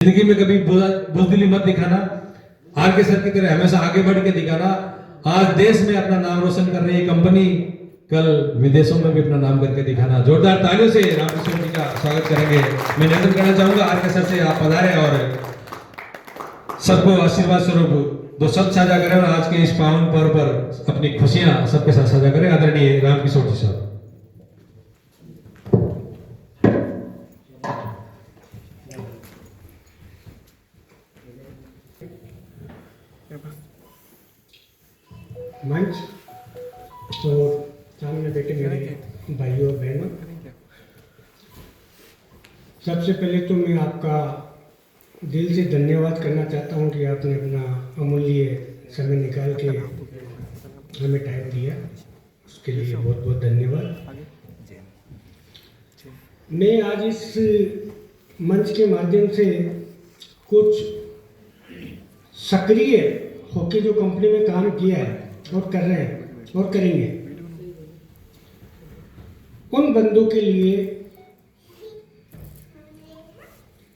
जिंदगी में कभी बुजदिली मत दिखाना, आर के सर की तरह हमेशा आगे बढ़ के दिखाना। आज देश में अपना नाम रोशन कर रही है कंपनी, कल विदेशों में भी अपना नाम करके दिखाना। जोरदार तालियों से रामकिशोर जी का स्वागत करेंगे। मैं निवेदन करना चाहूंगा आर के सर से आप पधारे और सबको आशीर्वाद स्वरूप दो शब्द साझा करें और आज के इस पावन पर्व पर अपनी खुशियां सबके साथ साझा करें। आदरणीय रामकिशोर जी साहब। मंच और सामने बैठे मेरे भाइयों और बहनों, सबसे पहले तो मैं आपका दिल से धन्यवाद करना चाहता हूं कि आपने अपना अमूल्य समय निकाल के हमें टाइम दिया, उसके लिए बहुत बहुत धन्यवाद। मैं आज इस मंच के माध्यम से कुछ सक्रिय होकर जो कंपनी में काम किया है और कर रहे हैं और करेंगे, उन बंदों के लिए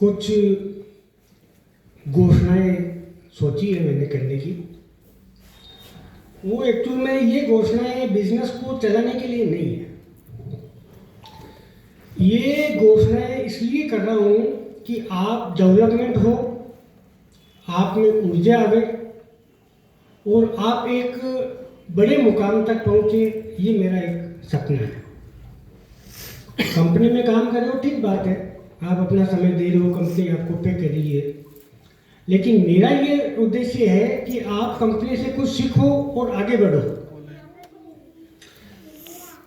कुछ घोषणाएं सोची है मैंने करने की। वो एक्चुअल में ये घोषणाएं बिजनेस को चलाने के लिए नहीं है, ये घोषणाएं इसलिए कर रहा हूं कि आप डेवलपमेंट हो, आप में ऊर्जा आवे और आप एक बड़े मुकाम तक पहुंचे। ये मेरा एक सपना है। कंपनी में काम कर रहे हो, ठीक बात है, आप अपना समय दे रहे हो, कंपनी आपको पे कर रही है, लेकिन मेरा ये उद्देश्य है कि आप कंपनी से कुछ सीखो और आगे बढ़ो।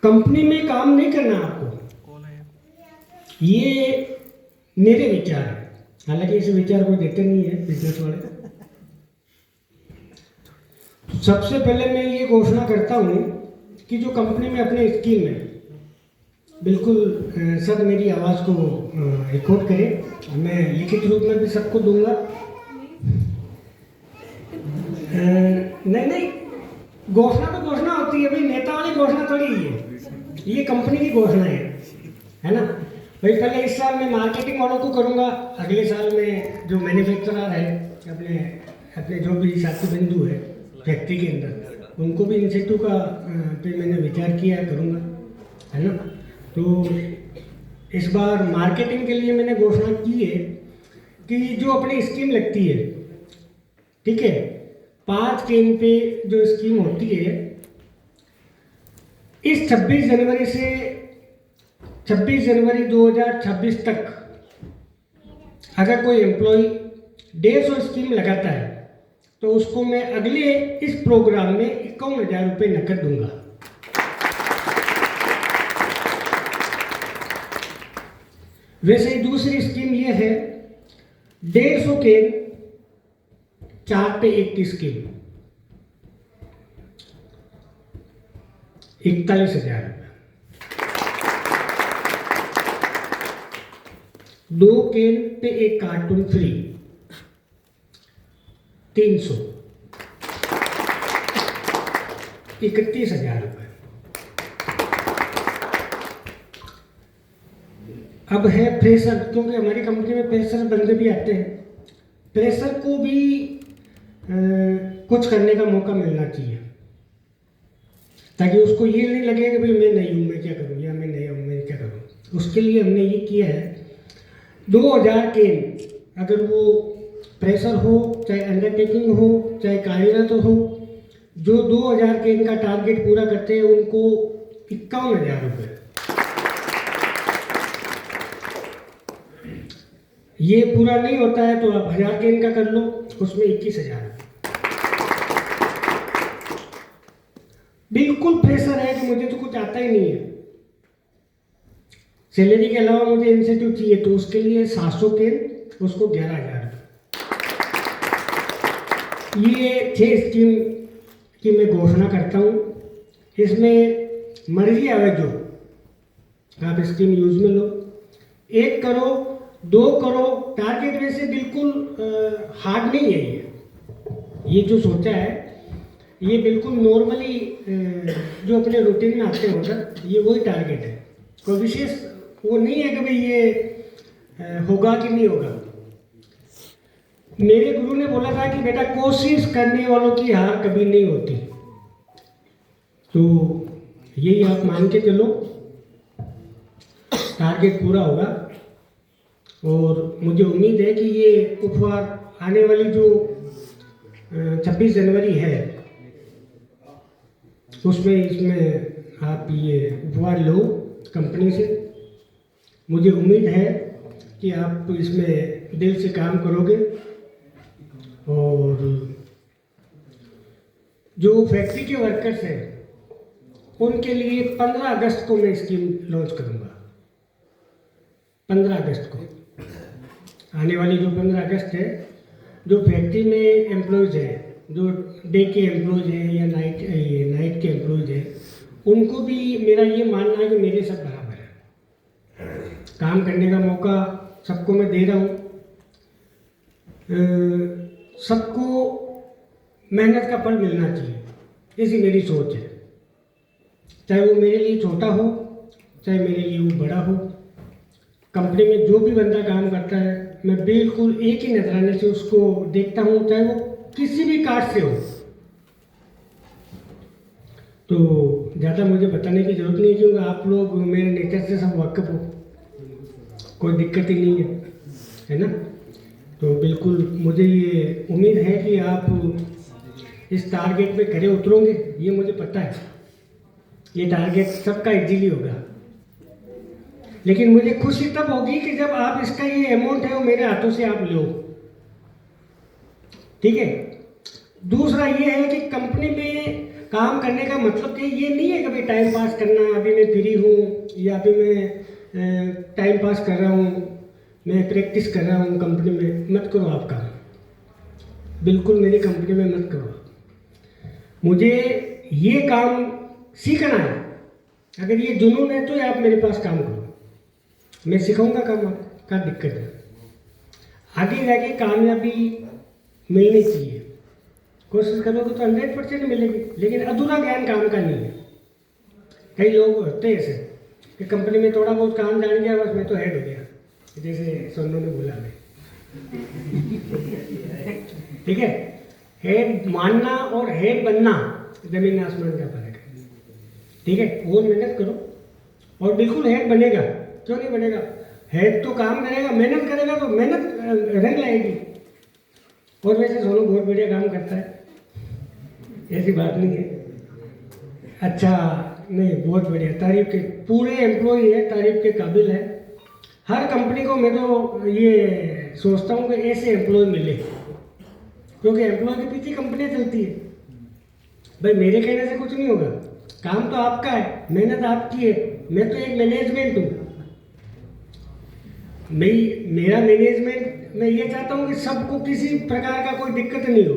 कंपनी में काम नहीं करना आपको, ये मेरे विचार है। हालांकि इस विचार को देते नहीं है बिजनेस वाले। सबसे पहले मैं ये घोषणा करता हूँ कि जो कंपनी में अपने स्कीम है, बिल्कुल सब मेरी आवाज़ को रिकॉर्ड करें, मैं लिखित रूप में भी सबको दूंगा। नहीं, घोषणा तो घोषणा होती है भाई, नेता वाली घोषणा थोड़ी है, ये कंपनी की घोषणा है ना भाई। पहले इस साल मैं मार्केटिंग वालों को करूँगा, अगले साल में जो मैन्युफैक्चरर है, अपने जो भी साथी बंधु है फैक्ट्री के अंदर, उनको भी इंसेंटिव का पे मैंने विचार किया है, करूँगा, है ना। तो इस बार मार्केटिंग के लिए मैंने घोषणा की है कि जो अपनी स्कीम लगती है, ठीक है, 5 केन पे जो स्कीम होती है, इस 26 जनवरी से 26 जनवरी 2026 तक अगर कोई एम्प्लॉय 150 स्कीम लगाता है तो उसको मैं अगले इस प्रोग्राम में 51,000 रुपये नकद दूंगा। वैसे ही दूसरी स्कीम ये है 150 केन 4 पे 1 की स्कीम 41,000 रुपये। 2 केन पे 1 कार्टून फ्री 300, 31,000 रुपये। अब है फ्रेशर, क्योंकि हमारी कंपनी में फ्रेशर बंदे भी आते हैं, फ्रेशर को भी कुछ करने का मौका मिलना चाहिए, ताकि उसको ये नहीं लगे कि भाई मैं नहीं हूँ, मैं क्या करूँ, या मैं नहीं हूँ, मैं क्या करूँ। उसके लिए हमने ये किया है 2,000 केन, अगर वो फ्रेशर हो, चाहे अंडरटेकिंग हो, चाहे कार्यरत हो, जो 2,000 केन का टारगेट पूरा करते हैं उनको 51,000 रुपये। ये पूरा नहीं होता है तो आप 1,000 केन का कर लो, उसमें 21,000। बिल्कुल प्रेशर है कि मुझे तो कुछ आता ही नहीं है, सैलरी के अलावा मुझे इंसेंटिव चाहिए, तो उसके लिए 700 केन, उसको 11,000। ये 6 स्कीम की मैं घोषणा करता हूँ। इसमें मर्जी आवे जो आप स्कीम यूज में लो, 1 करो 2 करो, टारगेट वैसे बिल्कुल हार्ड नहीं है। ये जो सोचा है ये बिल्कुल नॉर्मली जो अपने रूटीन में आते होगा, ये वही टारगेट है, कोई विशेष वो नहीं है कि भाई ये होगा कि नहीं होगा। मेरे गुरु ने बोला था कि बेटा कोशिश करने वालों की हार कभी नहीं होती। तो यही आप मान के चलो, टारगेट पूरा होगा। और मुझे उम्मीद है कि ये उपहार आने वाली जो 26 जनवरी है उसमें इसमें आप ये उपहार लो कंपनी से। मुझे उम्मीद है कि आप इसमें दिल से काम करोगे। और जो फैक्ट्री के वर्कर्स हैं उनके लिए 15 अगस्त को मैं स्कीम लॉन्च करूंगा। 15 अगस्त को, आने वाली जो 15 अगस्त है, जो फैक्ट्री में एम्प्लॉयज़ हैं, जो डे के एम्प्लॉयज़ हैं या नाइट के एम्प्लॉयज़ हैं, उनको भी मेरा ये मानना है कि मेरे सब बराबर है। काम करने का मौका सबको मैं दे रहा हूँ। सबको मेहनत का फल मिलना चाहिए, ऐसी मेरी सोच है। चाहे वो मेरे लिए छोटा हो, चाहे मेरे लिए वो बड़ा हो। कंपनी में जो भी बंदा काम करता है मैं बिल्कुल एक ही नजराने से उसको देखता हूँ, चाहे वो किसी भी कास्ट से हो। तो ज़्यादा मुझे बताने की जरूरत नहीं, क्योंकि आप लोग मेरे नेचर से सब वाकिफ हो, कोई दिक्कत ही नहीं है ना। तो बिल्कुल मुझे ये उम्मीद है कि आप इस टारगेट पे खरे उतरोगे, ये मुझे पता है। ये टारगेट सबका इजीली होगा, लेकिन मुझे खुशी तब होगी कि जब आप इसका ये अमाउंट है वो मेरे हाथों से आप लो, ठीक है। दूसरा ये है कि कंपनी में काम करने का मतलब कि ये नहीं है कि भाई टाइम पास करना, अभी मैं फ्री हूँ या अभी मैं टाइम पास कर रहा हूँ, मैं प्रैक्टिस कर रहा हूँ कंपनी में। मत करो आप काम, बिल्कुल मेरी कंपनी में मत करो। मुझे ये काम सीखना है। अगर ये जुनून है तो आप मेरे पास काम करो, मैं सिखाऊंगा काम, का दिक्कत है। आगे जाके कामयाबी मिलनी चाहिए, कोशिश करोगे तो 100% मिलेगी, लेकिन अधूरा ज्ञान काम का नहीं है। कई लोग होते हैं ऐसे कि कंपनी में थोड़ा बहुत काम जान गया, बस मैं तो हेड हो गया, जैसे सोनू ने बोला मैं। ठीक है, हेड मानना और हेड बनना जमीन आसमान का फर्क है। ठीक है, वो मेहनत करो और बिल्कुल हेड बनेगा। क्यों नहीं बनेगा? हेड तो काम करेगा, मेहनत करेगा तो मेहनत रंग लाएगी। और वैसे सोनू बहुत बढ़िया काम करता है, ऐसी बात नहीं है। अच्छा नहीं, बहुत बढ़िया, तारीफ के पूरे एम्प्लॉय है, तारीफ के काबिल है। हर कंपनी को मैं तो ये सोचता हूँ कि ऐसे एम्प्लॉय मिले, क्योंकि एम्प्लॉय के पीछे कंपनी चलती है। भाई मेरे कहने से कुछ नहीं होगा, काम तो आपका है, मेहनत आपकी है, मैं तो एक मैनेजमेंट हूँ। मेरा मैनेजमेंट, मैं ये चाहता हूँ कि सबको किसी प्रकार का कोई दिक्कत नहीं हो,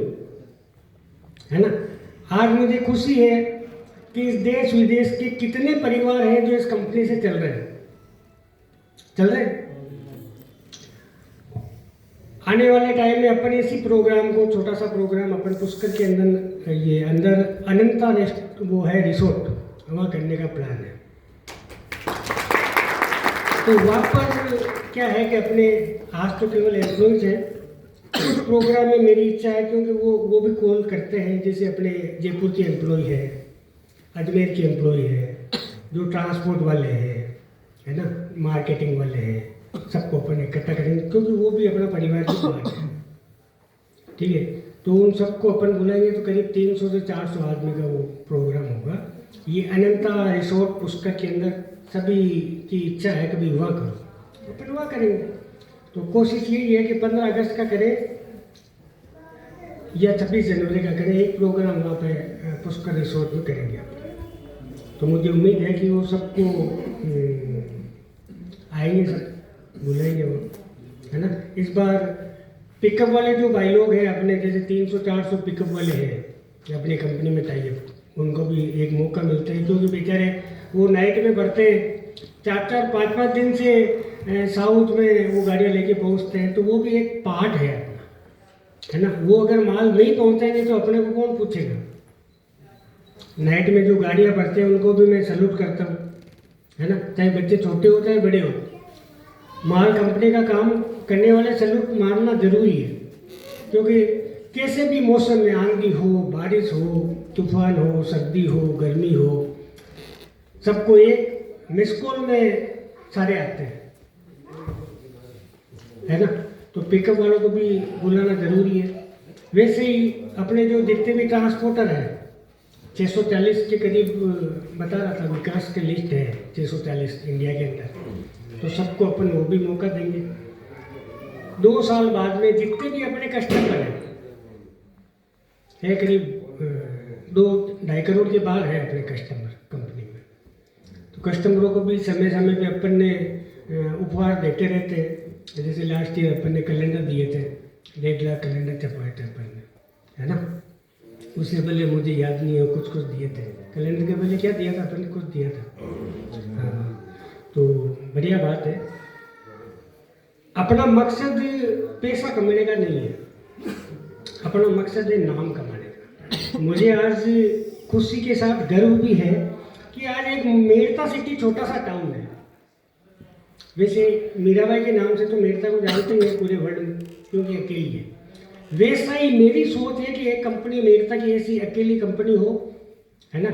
है ना। आज मुझे खुशी है कि इस देश विदेश के कितने परिवार हैं जो इस कंपनी से चल रहे हैं। आने वाले टाइम में अपन इसी प्रोग्राम को, छोटा सा प्रोग्राम अपन पुष्कर के अंदर अनंता रेस्ट वो है रिसोर्ट, वहाँ करने का प्लान है। तो वहाँ पर क्या है कि अपने आज तो केवल एम्प्लॉयज हैं, उस प्रोग्राम में मेरी इच्छा है, क्योंकि वो भी कॉल करते हैं, जैसे अपने जयपुर के एम्प्लॉय है, अजमेर के एम्प्लॉय है, जो ट्रांसपोर्ट वाले हैं, है ना, मार्केटिंग वाले हैं, सबको अपन इकट्ठा करेंगे, क्योंकि वो भी अपना परिवार की बात है। ठीक है, तो उन सबको अपन बुलाएंगे तो करीब 300 से 400 आदमी का वो प्रोग्राम होगा। ये अनंता रिसोर्ट पुष्कर के अंदर सभी की इच्छा है कभी हुआ करो, अपन हुआ करेंगे। तो कोशिश यही है कि 15 अगस्त का करें या 26 जनवरी का करें, एक प्रोग्राम वहाँ पे पुष्कर रिसोर्ट में करेंगे। तो मुझे उम्मीद है कि वो सबको आएंगे, सब बुलाएंगे वो, है ना। इस बार पिकअप वाले जो भाई लोग हैं अपने, जैसे 300-400 पिकअप वाले हैं अपनी कंपनी में टाइप, उनको भी एक मौका मिलता है, क्योंकि बेचारे वो नाइट में बढ़ते हैं, 4-4, 5-5 दिन से साउथ में वो गाड़ियाँ लेके पहुँचते हैं। तो वो भी एक पार्ट है अपना, है ना। वो अगर माल नहीं पहुँचाएंगे तो अपने को कौन पूछेगा। नाइट में जो गाड़ियाँ भरते हैं उनको भी मैं सैल्यूट करता हूँ, है ना, चाहे बच्चे छोटे हो चाहे बड़े हो। माल कंपनी का काम करने वाले सैल्यूट मारना जरूरी है, क्योंकि कैसे भी मौसम में आंधी हो, बारिश हो, तूफान हो, सर्दी हो, गर्मी हो, सबको एक मिस कॉल में सारे आते हैं, है ना। तो पिकअप वालों को भी बुलाना जरूरी है। वैसे ही अपने जो जितने भी ट्रांसपोर्टर हैं 640 के करीब बता रहा था विकास की लिस्ट है, 640 इंडिया के अंदर, तो सबको अपन वो भी मौका देंगे। 2 साल बाद में जितने भी अपने कस्टमर हैं है करीब 2-2.5 करोड़ के बाहर है अपने कस्टमर कंपनी में, तो कस्टमरों को भी समय समय पे अपन ने उपहार देते रहते हैं। जैसे लास्ट ईयर अपन ने कैलेंडर दिए थे, 1.5 लाख कैलेंडर छपवाए थे अपन ने, है ना। उससे पहले मुझे याद नहीं है, कुछ दिए थे कैलेंडर के पहले, क्या दिया था अपन ने, कुछ दिया था। हाँ, तो बढ़िया बात है। अपना मकसद पैसा कमाने का नहीं है, अपना मकसद है नाम कमाने का। मुझे आज खुशी के साथ गर्व भी है कि आज एक मेरता सिटी छोटा सा टाउन है। वैसे मीराबाई के नाम से तो मेरता को जानते ही हैं पूरे वर्ल्ड में, क्योंकि अकेली है। वैसा ही मेरी सोच है कि एक कंपनी मेरता की ऐसी अकेली कंपनी हो, है ना।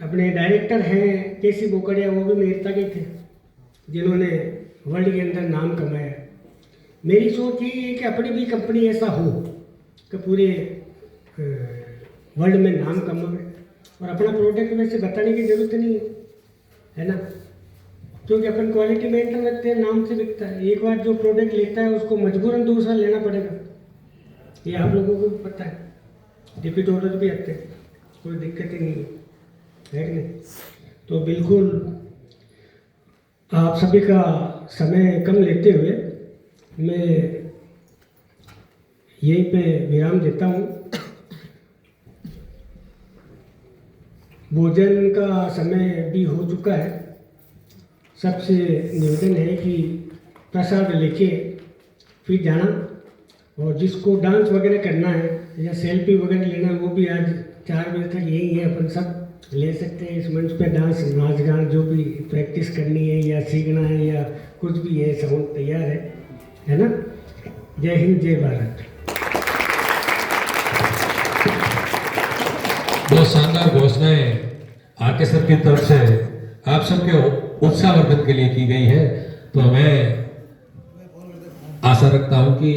अपने डायरेक्टर हैं केसी बोकड़िया, वो भी मेरता के थे जिन्होंने वर्ल्ड के अंदर नाम कमाया। मेरी सोच ये है कि अपनी भी कंपनी ऐसा हो कि पूरे वर्ल्ड में नाम कमाए, और अपना प्रोडक्ट वैसे बताने की जरूरत नहीं है ना, क्योंकि अपन क्वालिटी मेंटेन रखते हैं, नाम से बिकता है। एक बार जो प्रोडक्ट लेता है उसको मजबूरन दूसरा लेना पड़ेगा, ये आप लोगों को पता है। रिपीट ऑर्डर भी आते हैं, कोई दिक्कत ही नहीं है कि नहीं। तो बिल्कुल आप सभी का समय कम लेते हुए मैं यहीं पे विराम देता हूँ। भोजन का समय भी हो चुका है। सबसे निवेदन है कि प्रसाद लेके फिर जाना, और जिसको डांस वगैरह करना है या सेल्फी वगैरह लेना है वो भी आज 4 बजे तक यही है, अपन सब ले सकते हैं इस मंच पे। डांस, नाच गान जो भी प्रैक्टिस करनी है या सीखना है या कुछ भी है, साउंड तैयार है ना। जय हिंद, जय भारत। बहुत शानदार घोषणाएं आरके सर की तरफ से आप सबके उत्साहवर्धन के लिए की गई है। तो मैं आशा रखता हूं कि